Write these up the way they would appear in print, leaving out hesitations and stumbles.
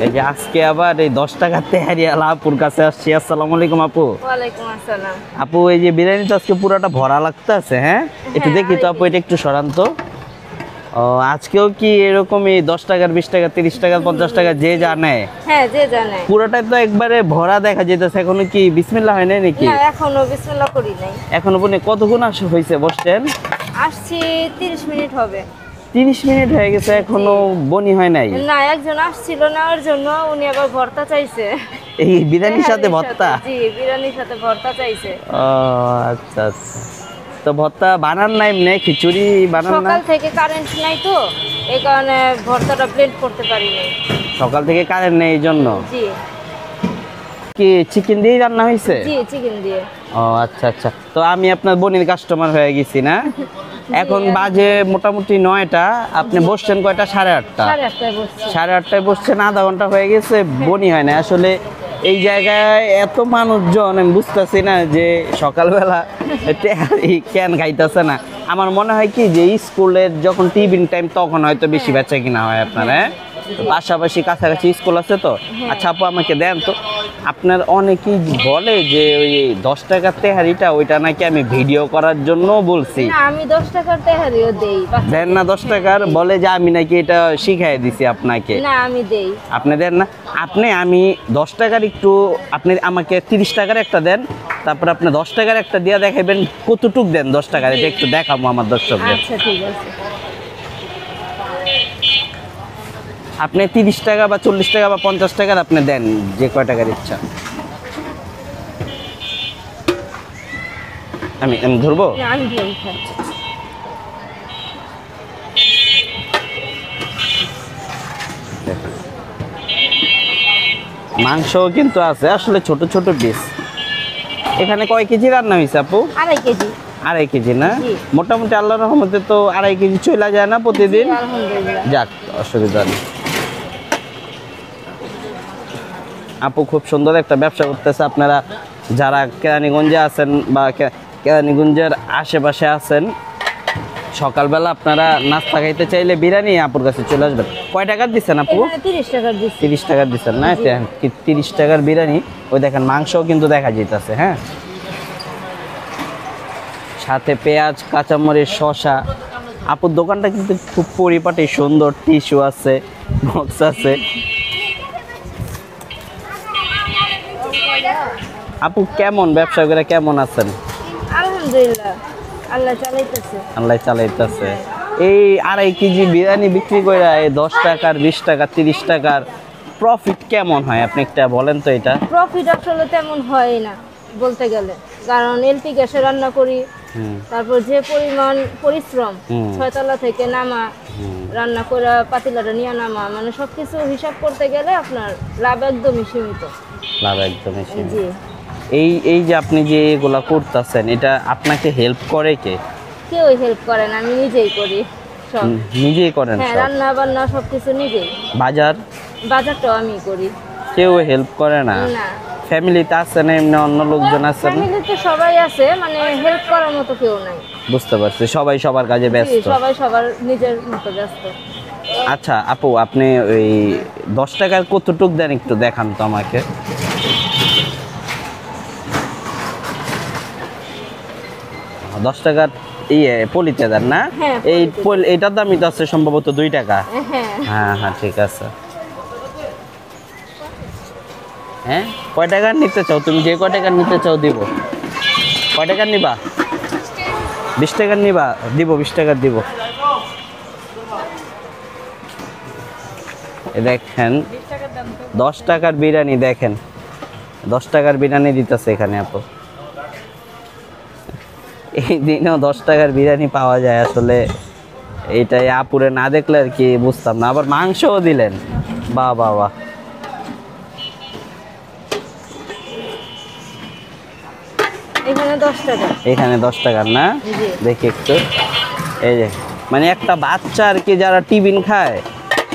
এই যে আজকে আবার এই 10 টাকার তেহারি আলা আপুর কাছে আসছি। আসসালামু আলাইকুম আপু। ওয়ালাইকুম আসসালাম। আপু এই যে বিরিয়ানি তো আজকে পুরোটা ভরা লাগতেছে, হ্যাঁ একটু দেখি তো আপু, এটা একটু সরান তো। ও আজকেও কি এরকমই 10 টাকার 20 টাকা 30 টাকা 50 টাকা যে জানে? হ্যাঁ যে জানে। পুরোটাই তো একবারে ভরা দেখা যেতেছে। এখনো কি বিসমিল্লাহ হয় নাই নাকি? না এখনো বিসমিল্লাহ করি নাই। এখনো পর্যন্ত কতক্ষণ হয়েছে বসছেন? আসছি 30 মিনিট হবে। 30 মিনিট হয়ে গেছে, এখনো বনি হয় নাই? না একজন আসছিল না, ওর জন্য উনি আবার ভর্তা চাইছে। এই বিরিয়ানির সাথে ভর্তা? জি বিরিয়ানির সাথে ভর্তা চাইছে। ও আচ্ছা আচ্ছা। তো ভর্তা বানান নাই এমনি, খিচুড়ি বানান না? সকাল থেকে কারেন্ট নাই তো এই কারণে ভর্তাটা ব্লেন্ড করতে পারি নাই। সকাল থেকে কারেন্ট নেই এই জন্য? জি। কি চিকেন দিয়ে রান্না হয়েছে? জি চিকেন দিয়ে। ও আচ্ছা আচ্ছা। তো আমি আপনার বোনের কাস্টমার হয়ে গেছি না? এখন বাজে মোটামুটি 9টা, আপনি বসছেন কয়টা? 8:30। 8:30টায় বসছি। 8:30টায় বসছেন, আধা ঘন্টা হয়ে গেছে, বনি হয় না আসলে। এই জায়গায় এত মানুষজন, আমি বুঝতেছি না যে সকালবেলা কেন খাইতেছে না। আমার মনে হয় কি যে স্কুলের যখন টিফিন টাইম তখন হয়তো বেশি বেচা কিনা হয় আপনার, হ্যাঁ পাশাপাশি কাছাকাছি স্কুল আছে তো। আচ্ছা আপু আমাকে দেন তো, আপনার অনেকেই বলে যে ওই 10 টাকার তেহারিটা ওইটা নাকি আমি ভিডিও করার জন্য বলছি। না আমি 10 টাকার তেহারিও দেই। দেন না 10 টাকার? বলে যে আমি নাকি এটা শিখাই দিছি আপনাকে। না আমি দেই। আপনি দেন না? আমি 10 টাকার একটু, আপনি আমাকে 30 টাকার একটা দেন, তারপর আপনি 10 টাকার একটা দিয়ে দেখাবেন কতটুক দেন 10 টাকার, এটা একটু দেখাবো আমার দর্শকদের। আচ্ছা ঠিক আছে। আপনি 30 টাকা বা 40 টাকা বা 50 টাকার আপনি দেন, যে কয় টাকার ইচ্ছা। আমি ধরবো? আমি ধরি খাচ্ছি। মাংস কিন্তু আছে আসলে ছোট ছোট পিস। এখানে কয় কেজি রান্না হয়েছে আপু? 2.5 কেজি। 2.5 কেজি না? জি। মোটামুটি আল্লাহর রহমতে তো 2.5 কেজি চলে যায় না প্রতিদিন? জি, আলহামদুলিল্লাহ। যাক, অসুবিধা নেই। আপু খুব সুন্দর একটা ব্যবসা করতেছে। আপনারা যারা কেরানীগঞ্জে আছেন বা কেরানীগঞ্জের আশেপাশে আছেন, সকালবেলা আপনারা নাস্তা খাইতে চাইলে বিরিয়ানি আপুর কাছে চলে আসবেন। কয় টাকার দিচ্ছেন আপু? 30 টাকার দিচ্ছি। 30 টাকার দিচ্ছেন না? 30 টাকার বিরিয়ানি। ওই দেখেন মাংসও কিন্তু দেখা যেতেছে, হ্যাঁ সাথে পেঁয়াজ কাঁচামরিচ শসা। আপুর দোকানটা কিন্তু খুব পরিপাটি সুন্দর, টিস্যু আছে, বক্স আছে। আপু কেমন ব্যবসা করে কেমন আছেন? আলহামদুলিল্লাহ আল্লাহ চালাইতেছে। আল্লাহ চালাইতেছে। এই 2.5 কেজি বিরিয়ানি বিক্রি করে 10 টাকার 20 টাকা 30 টাকার প্রফিট কেমন হয় আপনি একটা বলেন তো। এটা প্রফিট আসলে তেমন হয় না বলতে গেলে, কারণ এলপি গ্যাসে রান্না করি। তারপর যে পরিমাণ পরিশ্রম, 6 তলা থেকে নামা, রান্না করে পাতিলাটা নিয়ে নামা, মানে সবকিছু হিসাব করতে গেলে আপনার লাভ একদমই সীমিত। লাভ একদমই সীমিত। জি। এই যে আপনি যে এগুলা করতেছেন, এটা আপনাকে হেল্প করে কে? কেউ হেল্প করে না, আমি নিজেই করি সব। নিজেই করেন? হ্যাঁ রান্না বান্না সবকিছু নিজেই। বাজারটাও আমি করি। কেউ হেল্প করে না? না। ফ্যামিলিতে আছেন এমনি অন্য লোকজন আছেন? ফ্যামিলিতে সবাই আছে, মানে হেল্প করার মতো কেউ নাই। বুঝতে পারছি, সবাই সবার কাজে ব্যস্ত। সবাই সবার নিজের মতো ব্যস্ত। আচ্ছা আপু আপনি ওই 10 টাকার কতটুক দেন একটু দেখান তো আমাকে। দশ টাকার পলিতে দেন না? এইটার দামই তো আছে সম্ভবত 2 টাকা। হ্যাঁ হ্যাঁ ঠিক আছে। হ্যাঁ কয় টাকার নিতে চাও তুমি? যে কয় টাকার নিতে চাও দিব। কয় টাকার নিবা? 20 টাকার নিবা? দিব 20 টাকার দিব। দেখেন 10 টাকার বিরিয়ানি, দেখেন 10 টাকার বিরিয়ানি দিতেছে এখানে আপু। এই দিনেও 10 টাকার বিরিয়ানি পাওয়া যায় আসলে, এইটাই আপুরে না দেখলে আর কি বুঝতাম না। আবার মাংসও দিলেন, বাহ বাহ বাহ। এখানে 10 টাকার না? দেখি একটু। এই যে মানে একটা বাচ্চা আর কি, যারা টিফিন খায়,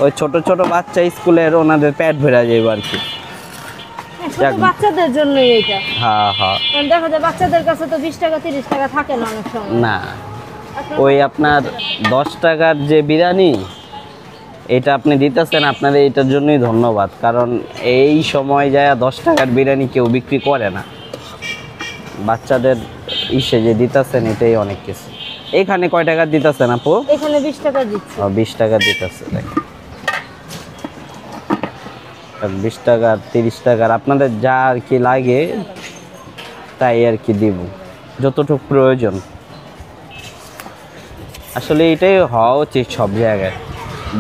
ওই ছোট ছোট বাচ্চা স্কুলের, ওনাদের পেট ভরে যাবে আর কি। বাচ্চাদের জন্যই এটা। হ্যাঁ হ্যাঁ। দেখা যায় বাচ্চাদের কাছে তো 20 টাকা 30 টাকা থাকে না অনেক সময়। না, ওই আপনার 10 টাকার যে বিরিয়ানি এটা আপনি দিতেছেন, আপনার এটার জন্যই ধন্যবাদ। কারণ এই সময় যায় 10 টাকার বিরিয়ানি কেউ বিক্রি করে না। বাচ্চাদের ইসে যে দিতেছেন এটাই অনেক কিছু। এখানে কয় টাকা দিতেছেন আপু? এখানে 20 টাকা দিচ্ছি। 20 টাকা দিতেছে, দেখেন 20 টাকা 30 টাকার আপনাদের যা আর কি লাগে তাই আর কি দিব, যতটুকু প্রয়োজন। আসলে এটাই হওয়া উচিত সব জায়গায়,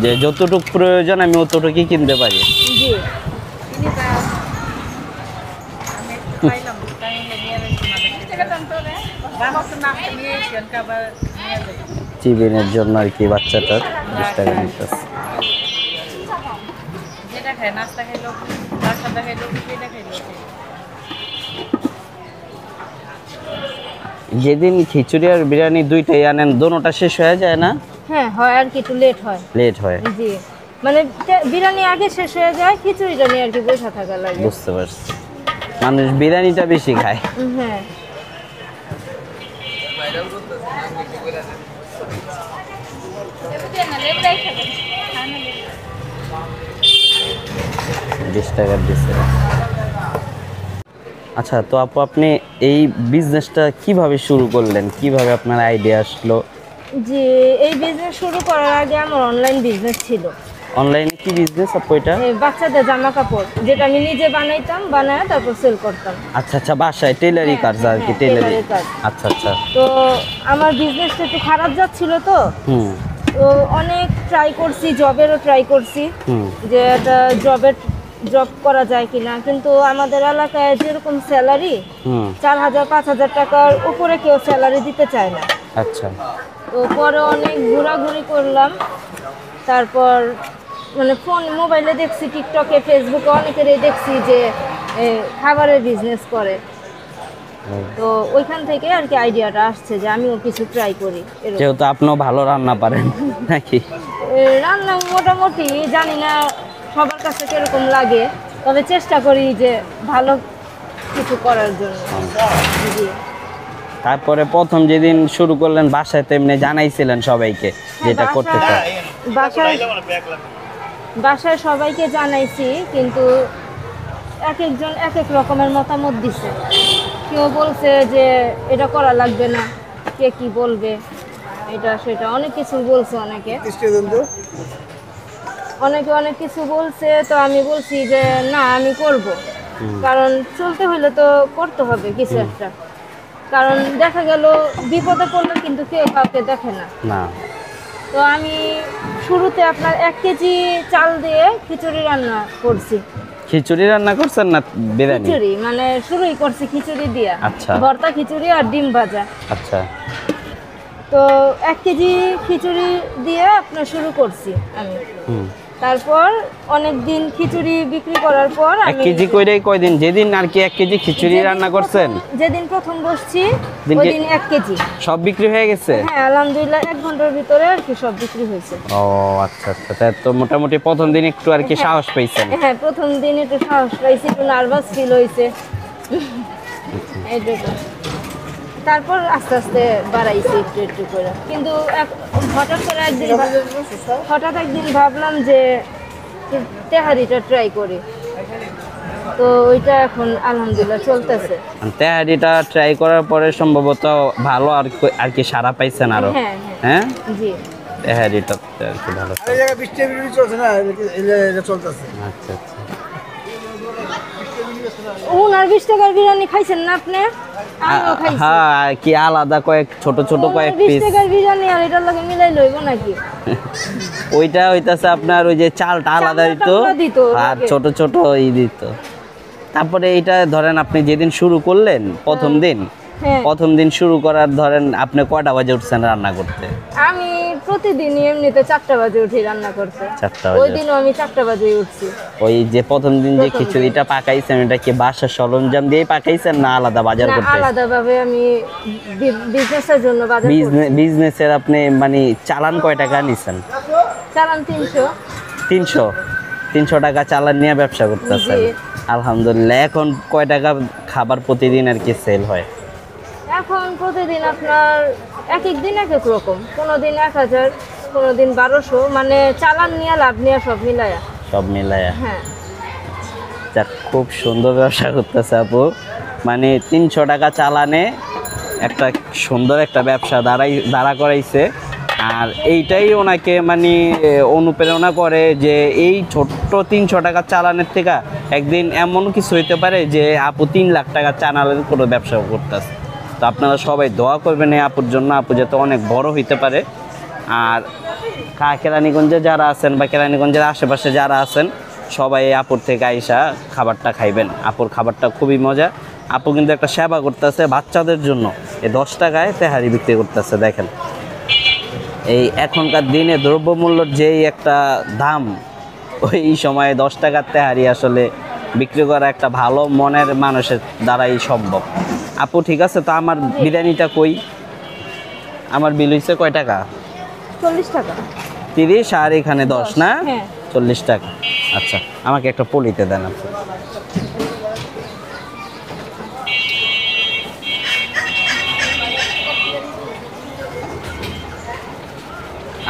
যে যতটুকু প্রয়োজন আমি অতটুকুই কিনতে পারি। জি চিবিনের জন্য আর কি বাচ্চাটার 20 টাকা নিতেছে। যেদিন খিচুড়ি আর বিরিয়ানি দুইটাই আনেন, দোনোটা শেষ হয়ে যায় না? হ্যাঁ হয়, আর কি একটু লেট হয়। লেট হয়, জি মানে বিরিয়ানি আগে শেষ হয়ে যায়, খিচুড়িটা নিয়ে আর কি বসে থাকা লাগে। বুঝতে পারছি, মানুষ বিরিয়ানিটা বেশি খায়। হ্যাঁ 20 টাকার দিচ্ছে। আচ্ছা, তো আপু আপনি এই বিজনেসটা কিভাবে শুরু করলেন, কিভাবে আপনার আইডিয়া আসলো? জি এই বিজনেস শুরু করার আগে আমার অনলাইন বিজনেস ছিল। অনলাইনে কি বিজনেস আপু এটা? এই বাচ্চাদের জামা কাপড়, যেটা আমি নিজে বানাইতাম, বানায় তারপর সেল করতাম। আচ্ছা আচ্ছা, বাসায় টেলারি কাজ আর কি, টেলারি। টেলারি কাজ। আচ্ছা আচ্ছা। তো আমার বিজনেসটা একটু খারাপ যাচ্ছিল, তো হুম তো অনেক ট্রাই করছি, জবেরও ট্রাই করছি হুম যে একটা জব করা যায় কিনা, কিন্তু আমাদের এলাকায় যেরকম স্যালারি হুম 4000-5000 টাকার উপরে কেউ স্যালারি দিতে চায় না। আচ্ছা। তো পরে অনেক ঘোরাঘুরি করলাম, তারপর মানে মোবাইলে দেখছি, টিকটকে, ফেসবুকে অনেকেরই দেখছি যে খাবারের বিজনেস করে। তো ওইখান থেকে আর কি আইডিয়াটা আসছে যে আমিও কিছু ট্রাই করি। যেহেতু আপনিও ভালো রান্না পারেন নাকি? রান্না মোটামুটি, জানি না সবার কাছে কিরকম লাগে, তবে চেষ্টা করি যে ভালো কিছু করার জন্য। জি। তারপরে প্রথম যেদিন শুরু করলেন বাসায় তো এমনি জানাইছিলেন সবাইকে যেটা করতে চাই? বাসায় সবাইকে জানাইছি, কিন্তু এক একজন এক এক রকমের মতামত দিছে। কেউ বলছে যে এটা করা লাগবে না, কে কি বলবে, এটা সেটা অনেক কিছু বলছে। অনেকে অনেক কিছু বলছে, তো আমি বলছি যে না, আমি করব, কারণ চলতে হলে তো করতে হবে কিছু একটা। কারণ দেখা গেল বিপদে পড়লে কিন্তু কেউ কাউকে দেখে না। তো আমি শুরুতে আপনার 1 কেজি চাল দিয়ে খিচুড়ি রান্না করছি। খিচুড়ি রান্না করছেন না বিরিয়ানি? খিচুড়ি মানে শুরুই করছি খিচুড়ি দিয়া। আচ্ছা। ভর্তা খিচুড়ি আর ডিম ভাজা। আচ্ছা। তো 1 কেজি খিচুড়ি দিয়ে আপনার শুরু করছি আমি। তারপর অনেক দিন খিচুড়ি বিক্রি করার পর 1 কেজি কইরে কয়দিন, যেদিন আর কি 1 কেজি খিচুড়ি রান্না করছেন, যেদিন প্রথম বসছি ওই দিন 1 কেজি সব বিক্রি হয়ে গেছে? হ্যাঁ আলহামদুলিল্লাহ, 1 ঘন্টার ভিতরে আর কি সব বিক্রি হয়েছে। ও আচ্ছা আচ্ছা, তাই তো মোটামুটি প্রথম দিন একটু আর কি সাহস পাইছেন? হ্যাঁ প্রথম দিন একটু সাহস পাইছি, একটু নার্ভাস ফিল হয়েছে এইটুকু। তারপর আস্তে আস্তে বাড়াইছি একটু একটু করে। কিন্তু হঠাৎ একদিন ভাবলাম যে তেহারিটা ট্রাই করি, তো ওইটা এখন আলহামদুলিল্লাহ চলতেছে। তেহারিটা ট্রাই করার পরে সম্ভবত ভালো আর কি সারা পাইছেন আরো? হ্যাঁ জি, তেহারিটা আর কি ভালো চলছে না, চলতেছে। আচ্ছা আচ্ছা। 20 টাকার বিরিয়ানি খাইছেন না আপনি? আমিও খাইছি। হ্যাঁ, কি আলাদা কয়েক ছোট ছোট কয়েক 20 পিস। টাকার বিরিয়ানি আর এটার লগে মিলাই লইব নাকি? ওইটা হইতাছে আপনার ওই যে চালটা আলাদা দিত আর ছোট ছোট দিত। তারপরে এইটা ধরেন আপনি যেদিন শুরু করলেন প্রথম দিন শুরু করার ধরেন আপনি কয়টা বাজে উঠছেন রান্না করতে? আমি প্রতিদিনই এমনিতে 4টা বাজে উঠি রান্না করতে। 4টা বাজে? ওই দিনও আমি 4টা বাজে উঠছি। ওই যে প্রথম দিন যে খিচুড়িটা পাকাইছেন এটা কি বাসার সরঞ্জাম দিয়ে পাকাইছেন না আলাদা বাজার করতে? আলাদা ভাবে আমি বিজনেসের জন্য বাজার করছি। বিজনেসের আপনি মানে চালান কয় টাকা নিছেন? চালান 300 টাকা চালান নিয়ে ব্যবসা করতেছেন? আলহামদুলিল্লাহ। এখন কয় টাকা খাবার প্রতিদিন আর কি সেল হয়? এখন প্রতিদিন আপনার এক এক দিন এক এক রকম, কোনো দিন 1000, কোনোদিন 1200, মানে চালান নিয়ে লাভ নিয়ে সব মিলায়া। সব মিলায়া। হ্যাঁ যাক, খুব সুন্দর ব্যবসা করতেছে আপু। মানে 300 টাকা চালানে একটা সুন্দর একটা ব্যবসা দাঁড়া করাইছে। আর এইটাই ওনাকে মানে অনুপ্রেরণা করে যে এই ছোট্ট 300 টাকা চালানের থেকে একদিন এমন কিছু হইতে পারে যে আপু 3 লাখ টাকা চালানের কোনো ব্যবসা করতেছে। তো আপনারা সবাই দোয়া করবেন এই আপুর জন্য, আপু যাতে অনেক বড় হইতে পারে। আর কেরানীগঞ্জে যারা আছেন বা কেরানীগঞ্জের আশেপাশে যারা আছেন সবাই এই আপুর থেকে আইসা খাবারটা খাইবেন। আপুর খাবারটা খুবই মজা। আপু কিন্তু একটা সেবা করতেছে বাচ্চাদের জন্য। এই 10 টাকায় তেহারি বিক্রি করতেছে। দেখেন এই এখনকার দিনে দ্রব্যমূল্যর যেই একটা দাম, ওই সময়ে 10 টাকার তেহারি আসলে বিক্রি করা একটা ভালো মনের মানুষের দ্বারাই সম্ভব। আপু ঠিক আছে, তো আমার বিরিয়ানিটা কই? আমার বিল হইছে কয় টাকা? 40 টাকা। 30 আর এখানে 10 না? হ্যাঁ 40 টাকা। আচ্ছা, আমাকে একটা পলিতে দেন আপু।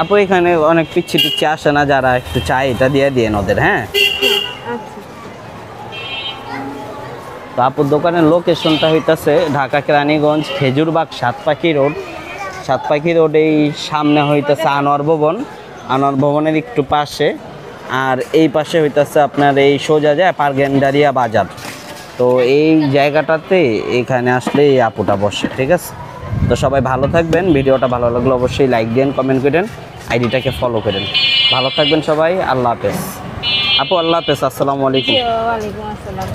আপু এখানে অনেক পিচ্ছি টিচ্ছি আসে না, যারা একটু চায় এটা দিয়ে দিয়েন ওদের। হ্যাঁ আচ্ছা। তো আপুর দোকানের লোকেশনটা হইতাছে ঢাকা কেরানীগঞ্জ খেজুরবাগ সাতপাখি রোড। সাতপাখি রোড এই সামনে হইতাছে আনোয়ার ভবন, আনোয়ার ভবনের একটু পাশে। আর এই পাশে হইতাছে আপনার এই সোজা যায় পারগেন্ডারিয়া বাজার। তো এই জায়গাটাতে এখানে আসলে এই আপুটা বসে। ঠিক আছে, তো সবাই ভালো থাকবেন। ভিডিওটা ভালো লাগলে অবশ্যই লাইক দেন, কমেন্ট করেন, আইডিটাকে ফলো করেন। ভালো থাকবেন সবাই। আল্লাহ হাফেজ আপু। আল্লাহ হাফেজ। আসসালামু আলাইকুম। ওয়ালাইকুম আসসালাম।